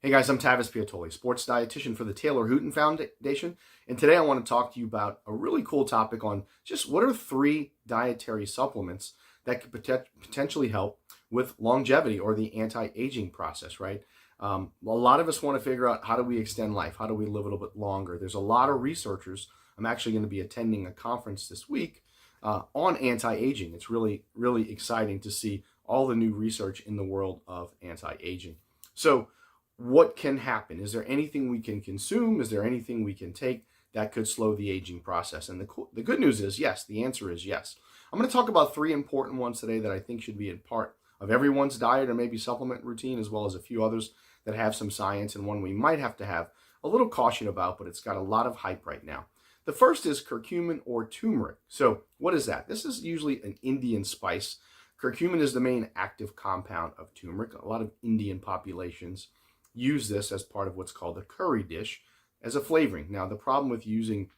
Hey guys, I'm Tavis Piattoly, sports dietitian for the Taylor Hooten Foundation, and today I want to talk to you about a really cool topic on just what are 3 dietary supplements that could potentially help with longevity or the anti-aging process, right? A lot of us want to figure out how do we extend life, how do we live a little bit longer. There's a lot of researchers. I'm actually going to be attending a conference this week on anti-aging. It's really, really exciting to see all the new research in the world of anti-aging. So what can happen? Is there anything we can consume? Is there anything we can take that could slow the aging process? And the good news is yes, the answer is yes. I'm going to talk about 3 important ones today that I think should be a part of everyone's diet or maybe supplement routine, as well as a few others that have some science, and one we might have to have a little caution about, but it's got a lot of hype right now. The first is curcumin or turmeric. So what is that? This is usually an Indian spice. Curcumin is the main active compound of turmeric. A lot of Indian populations use this as part of what's called a curry dish as a flavoring. Now, the problem with using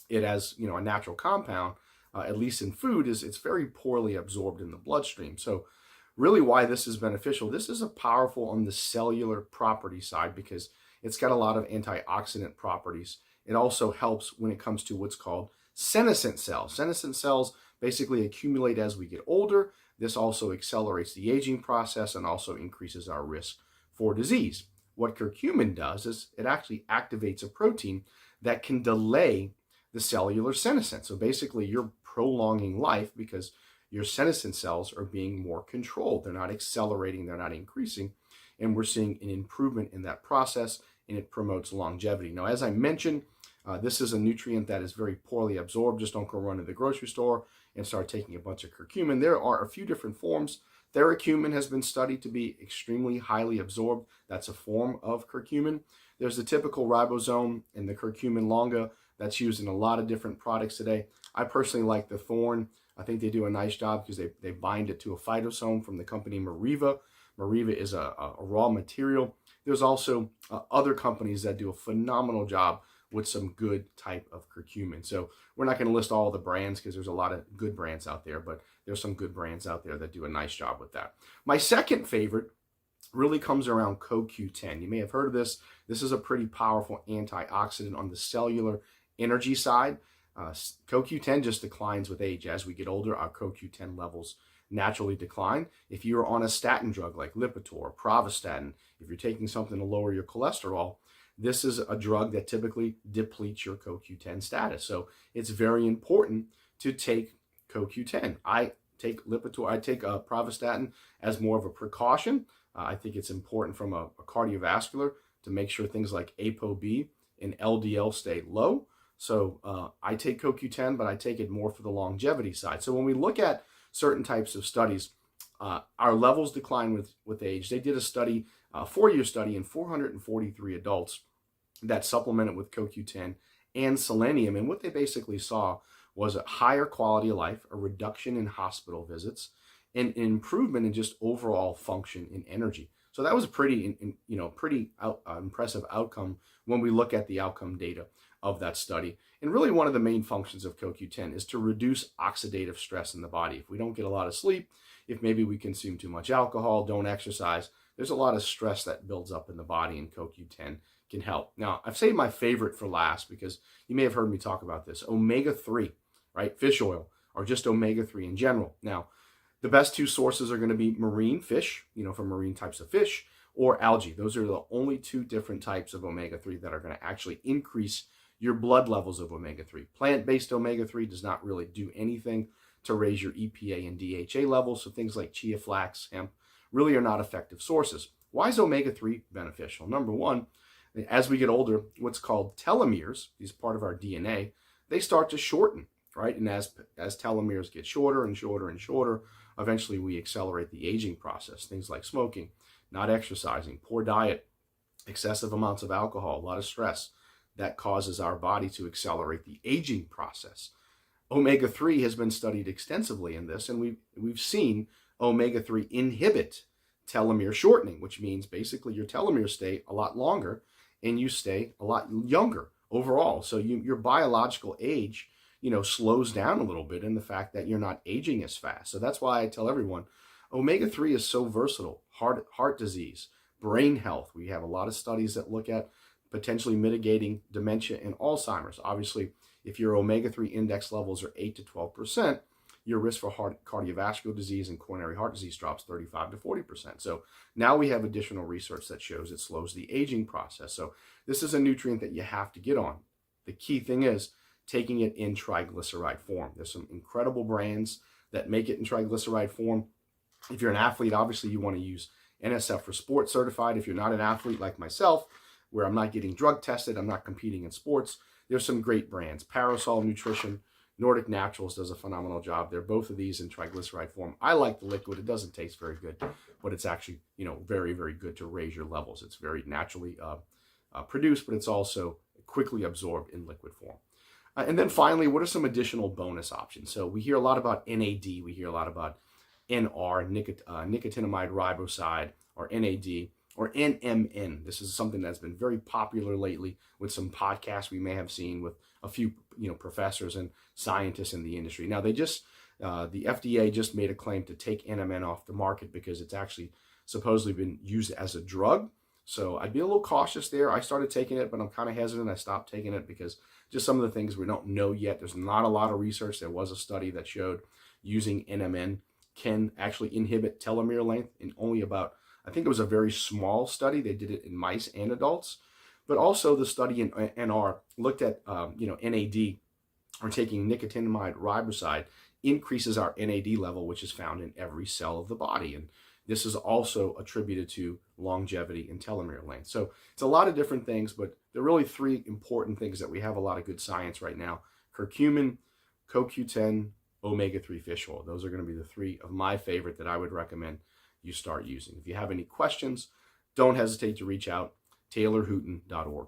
it as a natural compound, at least in food, is it's very poorly absorbed in the bloodstream. So really why this is beneficial, this is a powerful on the cellular property side because it's got a lot of antioxidant properties. It also helps when it comes to what's called senescent cells. Senescent cells basically accumulate as we get older. This also accelerates the aging process and also increases our risk for disease. What curcumin does is it actually activates a protein that can delay the cellular senescence. So basically you're prolonging life because your senescent cells are being more controlled. They're not accelerating, they're not increasing, and we're seeing an improvement in that process, and it promotes longevity. Now, as I mentioned, this is a nutrient that is very poorly absorbed. Just don't go run to the grocery store and start taking a bunch of curcumin. There are a few different forms. Theracumin has been studied to be extremely highly absorbed. That's a form of curcumin. There's the typical ribosome and the curcumin longa that's used in a lot of different products today. I personally like the thorn. I think they do a nice job because they bind it to a phytosome from the company Mariva. Mariva is a raw material. There's also other companies that do a phenomenal job with some good type of curcumin. So we're not going to list all the brands because there's a lot of good brands out there, but there's some good brands out there that do a nice job with that. My second favorite really comes around CoQ10. You may have heard of this. This is a pretty powerful antioxidant on the cellular energy side. CoQ10 just declines with age. As we get older, our CoQ10 levels naturally decline. If you're on a statin drug like Lipitor, Pravastatin, if you're taking something to lower your cholesterol, this is a drug that typically depletes your CoQ10 status. So it's very important to take CoQ10. I take Lipitor, I take Pravastatin as more of a precaution. I think it's important from a cardiovascular to make sure things like ApoB and LDL stay low. So I take CoQ10, but I take it more for the longevity side. So when we look at certain types of studies, our levels decline with age. They did a study, a 4-year study in 443 adults that supplemented with CoQ10 and selenium. And what they basically saw was a higher quality of life, a reduction in hospital visits, and an improvement in just overall function and energy. So that was a pretty impressive outcome when we look at the outcome data of that study. And really one of the main functions of CoQ10 is to reduce oxidative stress in the body. If we don't get a lot of sleep, if maybe we consume too much alcohol, don't exercise, there's a lot of stress that builds up in the body, and CoQ10 can help. Now, I've saved my favorite for last because you may have heard me talk about this. Omega-3, right? Fish oil, or just omega-3 in general. Now, the best 2 sources are going to be marine fish, from marine types of fish, or algae. Those are the only 2 different types of omega-3 that are going to actually increase your blood levels of omega-3. Plant-based omega-3 does not really do anything to raise your EPA and DHA levels, so things like chia, flax, hemp really are not effective sources. Why is omega-3 beneficial? Number one, as we get older, what's called telomeres, these part of our DNA, they start to shorten, right? And as telomeres get shorter and shorter and shorter, eventually we accelerate the aging process. Things like smoking, not exercising, poor diet, excessive amounts of alcohol, a lot of stress, that causes our body to accelerate the aging process. Omega-3 has been studied extensively in this, and we've seen omega-3 inhibit telomere shortening, which means basically your telomeres stay a lot longer and you stay a lot younger overall. So your biological age, slows down a little bit in the fact that you're not aging as fast. So that's why I tell everyone, omega-3 is so versatile. Heart disease, brain health. We have a lot of studies that look at potentially mitigating dementia and Alzheimer's. Obviously, if your omega-3 index levels are 8 to 12%, your risk for cardiovascular disease and coronary heart disease drops 35 to 40%. So now we have additional research that shows it slows the aging process. So this is a nutrient that you have to get on. The key thing is taking it in triglyceride form. There's some incredible brands that make it in triglyceride form. If you're an athlete, obviously you want to use NSF for Sport certified. If you're not an athlete like myself, where I'm not getting drug tested, I'm not competing in sports, there's some great brands. Parasol Nutrition, Nordic Naturals does a phenomenal job. They're both of these in triglyceride form. I like the liquid. It doesn't taste very good, but it's actually, very, very good to raise your levels. It's very naturally produced, but it's also quickly absorbed in liquid form. And then finally, what are some additional bonus options? So we hear a lot about NAD. We hear a lot about NR, nicotinamide riboside, or NAD, or NMN. This is something that's been very popular lately with some podcasts we may have seen with a few professors and scientists in the industry. Now, the FDA just made a claim to take NMN off the market because it's actually supposedly been used as a drug. So I'd be a little cautious there. I started taking it, but I'm kind of hesitant. I stopped taking it because just some of the things we don't know yet. There's not a lot of research. There was a study that showed using NMN can actually inhibit telomere length in only about, I think it was a very small study. They did it in mice and adults. But also the study in NR looked at, NAD, or taking nicotinamide riboside, increases our NAD level, which is found in every cell of the body. And this is also attributed to longevity and telomere length. So it's a lot of different things, but there are really three important things that we have a lot of good science right now: curcumin, CoQ10, omega-3 fish oil. Those are going to be the three of my favorite that I would recommend you start using. If you have any questions, don't hesitate to reach out, taylorhooten.org.